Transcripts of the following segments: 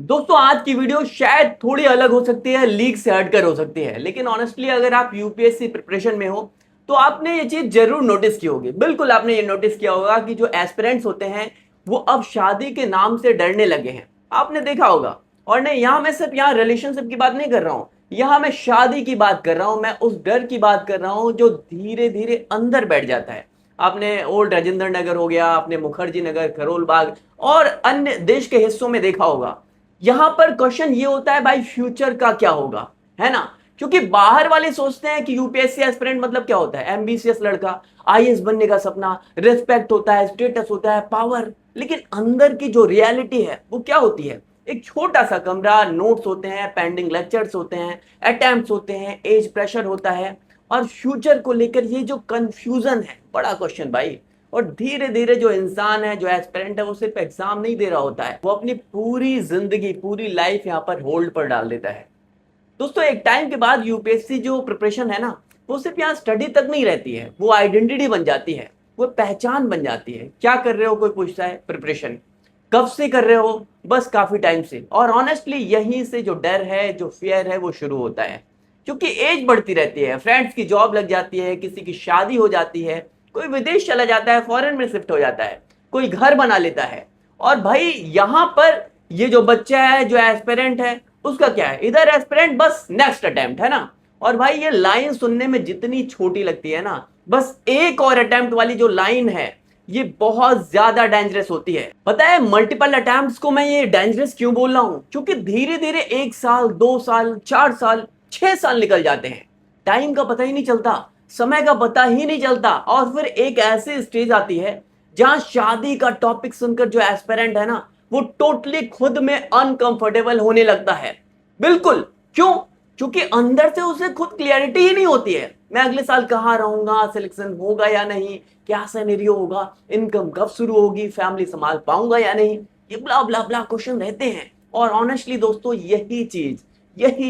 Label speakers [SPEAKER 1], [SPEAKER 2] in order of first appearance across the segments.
[SPEAKER 1] दोस्तों आज की वीडियो शायद थोड़ी अलग हो सकती है, लीक से हटकर हो सकती है, लेकिन ऑनेस्टली अगर आप यूपीएससी प्रिपरेशन में हो तो आपने ये चीज जरूर नोटिस की होगी। बिल्कुल आपने ये नोटिस किया होगा कि जो एस्पिरेंट्स होते हैं वो अब शादी के नाम से डरने लगे हैं। आपने देखा होगा। और नहीं, यहाँ मैं सिर्फ यहाँ रिलेशनशिप की बात नहीं कर रहा हूँ, यहाँ मैं शादी की बात कर रहा हूँ। मैं उस डर की बात कर रहा हूँ जो धीरे धीरे अंदर बैठ जाता है। आपने ओल्ड राजेंद्र नगर हो गया, आपने मुखर्जी नगर, करोल बाग और अन्य देश के हिस्सों में देखा होगा। यहां पर क्वेश्चन ये होता है, भाई फ्यूचर का क्या होगा, है ना। क्योंकि बाहर वाले सोचते हैं कि यूपीएससी एस्पिरेंट मतलब क्या होता है, एम्बिशियस लड़का, आईएएस बनने का सपना, रिस्पेक्ट होता है, स्टेटस होता है, पावर। लेकिन अंदर की जो रियलिटी है वो क्या होती है? एक छोटा सा कमरा, नोट्स होते हैं, पेंडिंग लेक्चर्स होते हैं, अटेम्प्ट्स होते हैं, एज प्रेशर होता है, और फ्यूचर को लेकर ये जो कंफ्यूजन है, बड़ा क्वेश्चन भाई। और धीरे धीरे जो इंसान है, जो एस्पिरेंट है, वो सिर्फ एग्जाम नहीं दे रहा होता है, वो अपनी पूरी जिंदगी, पूरी लाइफ यहाँ पर होल्ड पर डाल देता है। दोस्तों एक टाइम के बाद यूपीएससी जो प्रिपरेशन है ना, वो सिर्फ यहाँ स्टडी तक नहीं रहती है, वो आइडेंटिटी बन जाती है, वो पहचान बन जाती है। क्या कर रहे हो, कोई पूछता है, प्रिपरेशन कब से कर रहे हो? बस काफी टाइम से। और ऑनेस्टली यहीं से जो डर है, जो फियर है, वो शुरू होता है। क्योंकि एज बढ़ती रहती है, फ्रेंड्स की जॉब लग जाती है, किसी की शादी हो जाती है, कोई विदेश चला जाता है, फॉरेन में शिफ्ट हो जाता है, कोई घर बना लेता है। और भाई यहां पर ये जो बच्चा है, जो एस्पिरेंट है, उसका क्या है, इधर एस्पिरेंट बस नेक्स्ट अटेम्प्ट, है ना। और भाई ये लाइन सुनने में जितनी छोटी लगती है ना, बस एक और अटेम्प्ट वाली जो लाइन है, ये बहुत ज्यादा डेंजरस होती है। पता है मल्टीपल अटेम्प्ट्स को मैं ये डेंजरस क्यों बोल रहा हूं? क्योंकि धीरे धीरे 1 साल, 2 साल, 4 साल, 6 साल निकल जाते हैं। टाइम का पता ही नहीं चलता, समय का पता ही नहीं चलता। और फिर एक ऐसी स्टेज आती है जहां शादी का टॉपिक सुनकर जो एस्पिरेंट है ना, वो टोटली खुद में अनकंफर्टेबल होने लगता है। बिल्कुल। क्यों? क्योंकि अंदर से उसे खुद क्लियरिटी ही नहीं होती है। मैं अगले साल कहाँ रहूंगा, सिलेक्शन होगा या नहीं, क्या सिनेरियो होगा, इनकम कब शुरू होगी, फैमिली संभाल पाऊंगा या नहीं, ये ब्ला ब्ला ब्ला क्वेश्चन रहते हैं। और ऑनेस्टली दोस्तों यही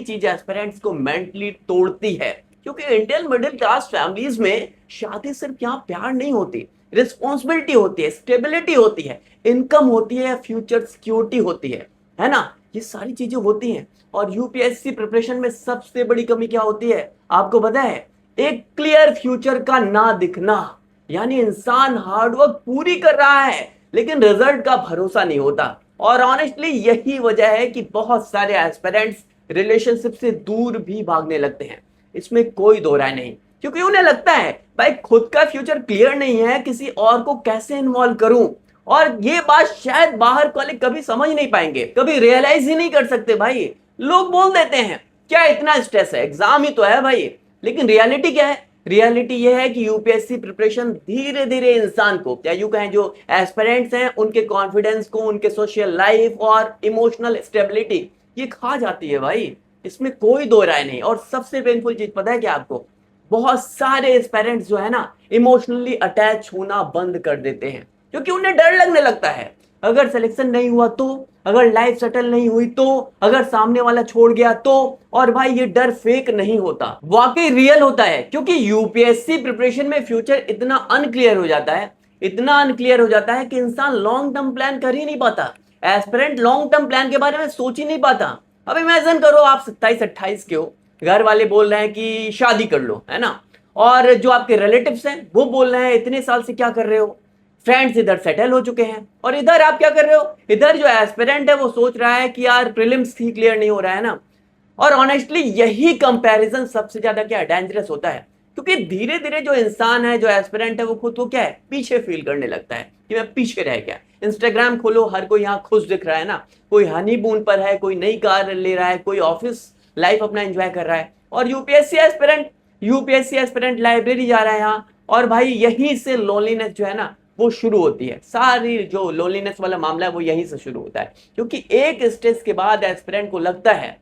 [SPEAKER 1] चीज एस्पिरेंट्स को मेंटली तोड़ती है। क्योंकि इंडियन मिडिल क्लास फैमिलीज में शादी सिर्फ यहाँ प्यार नहीं होती, रिस्पॉन्सिबिलिटी होती है, स्टेबिलिटी होती है, इनकम होती है, फ्यूचर सिक्योरिटी होती है ना। ये सारी चीजें होती हैं। और यूपीएससी प्रिपरेशन में सबसे बड़ी कमी क्या होती है, आपको पता है? एक क्लियर फ्यूचर का ना दिखना। यानी इंसान हार्डवर्क पूरी कर रहा है, लेकिन रिजल्ट का भरोसा नहीं होता। और ऑनेस्टली यही वजह है कि बहुत सारे एस्पिरेंट्स रिलेशनशिप से दूर भी भागने लगते हैं। इसमें कोई दो राय नहीं। क्योंकि उन्हें लगता है भाई खुद का फ्यूचर क्लियर नहीं है, किसी और को कैसे इन्वॉल्व करूं। और ये बात शायद बाहर वाले कभी समझ नहीं पाएंगे, कभी रियलाइज ही नहीं कर सकते। भाई लोग बोल देते हैं क्या इतना स्ट्रेस है, एग्जाम ही तो है भाई। लेकिन रियलिटी क्या है? रियलिटी यह है कि यूपीएससी प्रिपरेशन धीरे धीरे इंसान को, या यूं कहें जो एस्पिरेंट्स हैं, उनके कॉन्फिडेंस को, उनके सोशल लाइफ और इमोशनल स्टेबिलिटी ये खा जाती है भाई। इसमें कोई दो राय नहीं। और सबसे पेनफुल चीज पता है क्या आपको? बहुत सारे पेरेंट्स जो है ना, इमोशनली अटैच होना बंद कर देते हैं। क्योंकि उन्हें डर लगने लगता है, अगर सिलेक्शन नहीं हुआ तो, अगर लाइफ सेटल नहीं हुई तो, अगर सामने वाला छोड़ गया तो। और भाई ये डर फेक नहीं होता, वाकई रियल होता है। क्योंकि यूपीएससी प्रिपरेशन में फ्यूचर इतना अनक्लियर हो जाता है, इतना अनक्लियर हो जाता है कि इंसान लॉन्ग टर्म प्लान कर ही नहीं पाता। एस्पिरेंट लॉन्ग टर्म प्लान के बारे में सोच ही नहीं पाता। अब इमेजिन करो आप 27-28 के हो, घर वाले बोल रहे हैं कि शादी कर लो, है ना। और जो आपके रिलेटिव्स हैं वो बोल रहे हैं इतने साल से क्या कर रहे हो। फ्रेंड्स इधर सेटल हो चुके हैं, और इधर आप क्या कर रहे हो? इधर जो एस्पिरेंट है वो सोच रहा है कि यार प्रीलिम्स ही क्लियर नहीं हो रहा है ना। और ऑनेस्टली यही कंपैरिजन सबसे ज्यादा क्या डेंजरस होता है। क्योंकि धीरे धीरे जो इंसान है, जो एस्पिरेंट है, वो खुद को क्या है, पीछे फील करने लगता है कि मैं पीछे रह गया। इंस्टाग्राम खोलो, हर कोई यहाँ खुश दिख रहा है ना, कोई हनीमून पर है, कोई नई कार ले रहा है, कोई ऑफिस लाइफ अपना एंजॉय कर रहा है। और यूपीएससी एस्पिरेंट लाइब्रेरी जा रहा है यहाँ। और भाई यहीं से लोनलीनेस जो है ना वो शुरू होती है। सारी जो लोनलीनेस वाला मामला है वो यहीं से शुरू होता है। क्योंकि एक स्टेज के बाद एस्पिरेंट को लगता है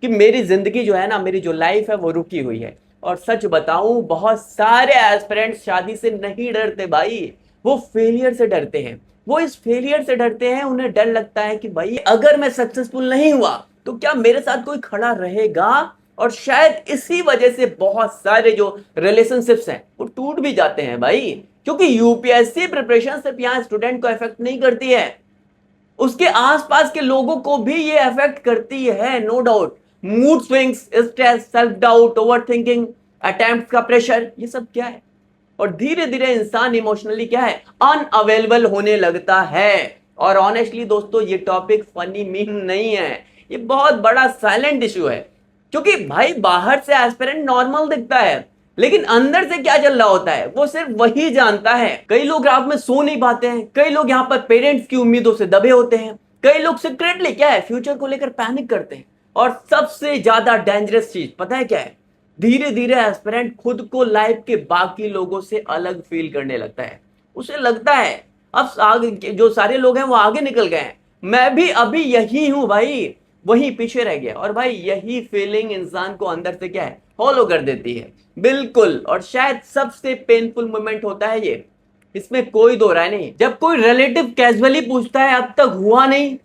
[SPEAKER 1] कि मेरी जिंदगी जो है ना, मेरी जो लाइफ है वो रुकी हुई है। और सच बताऊं, बहुत सारे एस्पिरेंट्स शादी से नहीं डरते भाई, वो फेलियर से डरते हैं। वो इस फेलियर से डरते हैं, उन्हें डर लगता है कि भाई अगर मैं सक्सेसफुल नहीं हुआ तो क्या मेरे साथ कोई खड़ा रहेगा। और शायद इसी वजह से बहुत सारे जो रिलेशनशिप्स हैं वो टूट भी जाते हैं भाई। क्योंकि यूपीएससी प्रिपरेशन सिर्फ यहाँ स्टूडेंट को इफेक्ट नहीं करती है, उसके आसपास के लोगों को भी ये अफेक्ट करती है, no doubt. Mood swings, stress, self doubt, over thinking, attempt का प्रेशर, ये सब क्या है? और धीरे धीरे इंसान इमोशनली क्या है, अनअवेलेबल होने लगता है। और ऑनेस्टली दोस्तों, ये टॉपिक फनी मीम नहीं है, ये बहुत बड़ा साइलेंट इशू है। क्योंकि भाई बाहर से एस्पिरेंट नॉर्मल दिखता है, लेकिन अंदर से क्या चल रहा होता है वो सिर्फ वही जानता है। कई लोग रात में सो नहीं पाते हैं, कई लोग यहाँ पर पेरेंट्स की उम्मीदों से दबे होते हैं, कई लोग सीक्रेटली क्या है, फ्यूचर को लेकर पैनिक करते हैं। और सबसे ज्यादा डेंजरस चीज पता है क्या है? धीरे धीरे एस्पिरेंट खुद को लाइफ के बाकी लोगों से अलग फील करने लगता है। उसे लगता है अब आगे जो सारे लोग हैं वो आगे निकल गए हैं, मैं भी अभी यही हूं भाई, वही पीछे रह गया। और भाई यही फीलिंग इंसान को अंदर से क्या है, फॉलो कर देती है। बिल्कुल, और शायद सबसे पेनफुल मोमेंट होता है ये, इसमें कोई दो राय नहीं। जब कोई रिलेटिव कैजुअली पूछता है अब तक हुआ नहीं,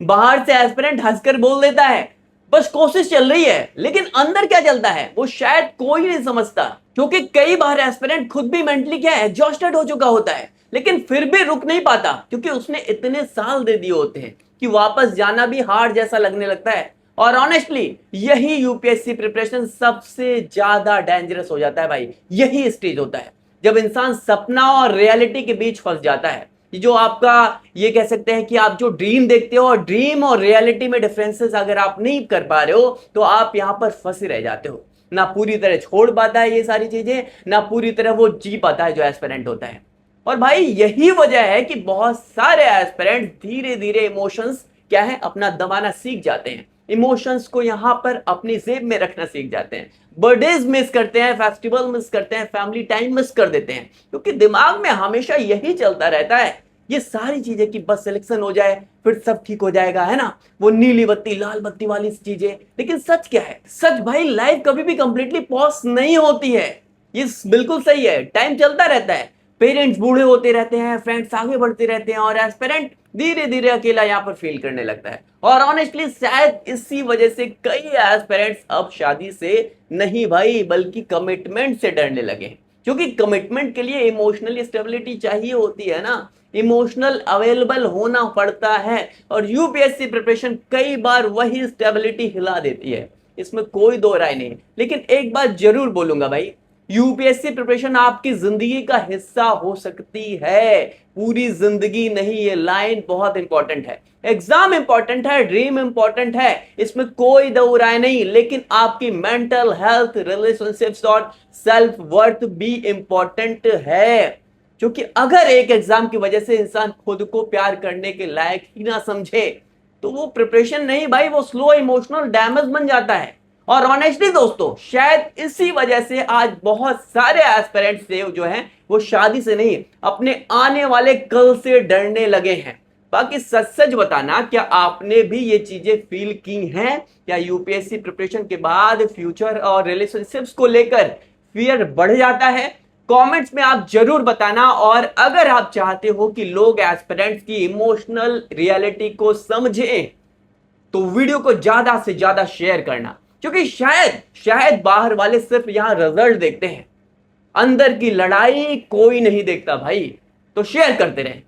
[SPEAKER 1] बाहर से एस्पिरेंट हंसकर बोल देता है बस कोशिश चल रही है, लेकिन अंदर क्या चलता है वो शायद कोई नहीं समझता। क्योंकि कई बार एस्पिरेंट खुद भी मेंटली क्या है, एग्जॉस्टेड हो चुका होता है, लेकिन फिर भी रुक नहीं पाता, क्योंकि उसने इतने साल दे दिए होते हैं कि वापस जाना भी हार्ड जैसा लगने लगता है। और ऑनेस्टली यही यूपीएससी प्रिपरेशन सबसे ज्यादा डेंजरस हो जाता है भाई। यही स्टेज होता है जब इंसान सपना और रियलिटी के बीच फंस जाता है। जो आपका, ये कह सकते हैं कि आप जो ड्रीम देखते हो और ड्रीम और रियलिटी में डिफरेंसेस अगर आप नहीं कर पा रहे हो तो आप यहां पर फंसे रह जाते हो। ना पूरी तरह छोड़ पाता है ये सारी चीजें, ना पूरी तरह वो जी पाता है जो एस्पिरेंट होता है। और भाई यही वजह है कि बहुत सारे एस्पिरेंट धीरे धीरे इमोशंस क्या है, अपना दबाना सीख जाते हैं। इमोशंस को यहां पर अपनी जेब में रखना सीख जाते हैं। बर्थडेज मिस करते हैं, फेस्टिवल मिस करते हैं, फैमिली टाइम मिस कर देते हैं, क्योंकि दिमाग में हमेशा यही चलता रहता है ये सारी चीजें कि बस सिलेक्शन हो जाए फिर सब ठीक हो जाएगा, है ना, वो नीली बत्ती लाल बत्ती वाली चीजें। लेकिन सच क्या है? सच भाई लाइफ कभी भी कंप्लीटली पॉज नहीं होती है। ये बिल्कुल सही है, टाइम चलता रहता है, पेरेंट्स बूढ़े होते रहते हैं, फ्रेंड्स आगे बढ़ते रहते हैं, और एस्पिरेंट धीरे धीरे अकेला यहाँ पर फील करने लगता है। और ऑनेस्टली शायद इसी वजह से कई एस्पिरेंट्स अब शादी से नहीं भाई बल्कि कमिटमेंट से डरने लगे। क्योंकि कमिटमेंट के लिए इमोशनली स्टेबिलिटी चाहिए होती है ना, इमोशनल अवेलेबल होना पड़ता है। और यूपीएससी प्रिपरेशन कई बार वही स्टेबिलिटी हिला देती है, इसमें कोई दो राय नहीं। लेकिन एक बात जरूर बोलूंगा भाई, यूपीएससी प्रिपरेशन आपकी जिंदगी का हिस्सा हो सकती है, पूरी जिंदगी नहीं। ये लाइन बहुत इंपॉर्टेंट है। एग्जाम इंपॉर्टेंट है, ड्रीम इंपॉर्टेंट है, इसमें कोई दो राय नहीं, लेकिन आपकी मेंटल हेल्थ, रिलेशनशिप्स और सेल्फ वर्थ भी इंपॉर्टेंट है। क्योंकि अगर एक एग्जाम की वजह से इंसान खुद को प्यार करने के लायक ही ना समझे तो वो प्रिपरेशन नहीं भाई, वो स्लो इमोशनल डैमेज बन जाता है। और ऑनेस्टली दोस्तों, शायद इसी वजह से आज बहुत सारे एस्पिरेंट्स से जो हैं वो शादी से नहीं, अपने आने वाले कल से डरने लगे हैं। बाकी सच सच बताना, क्या आपने भी ये चीजें फील की हैं? क्या यूपीएससी प्रिपरेशन के बाद फ्यूचर और रिलेशनशिप्स को लेकर फियर बढ़ जाता है? कमेंट्स में आप जरूर बताना। और अगर आप चाहते हो कि लोग एस्पिरेंट्स की इमोशनल रियलिटी को समझें तो वीडियो को ज्यादा से ज्यादा शेयर करना, क्योंकि शायद शायद बाहर वाले सिर्फ यहां रिजल्ट देखते हैं, अंदर की लड़ाई कोई नहीं देखता भाई। तो शेयर करते रहें।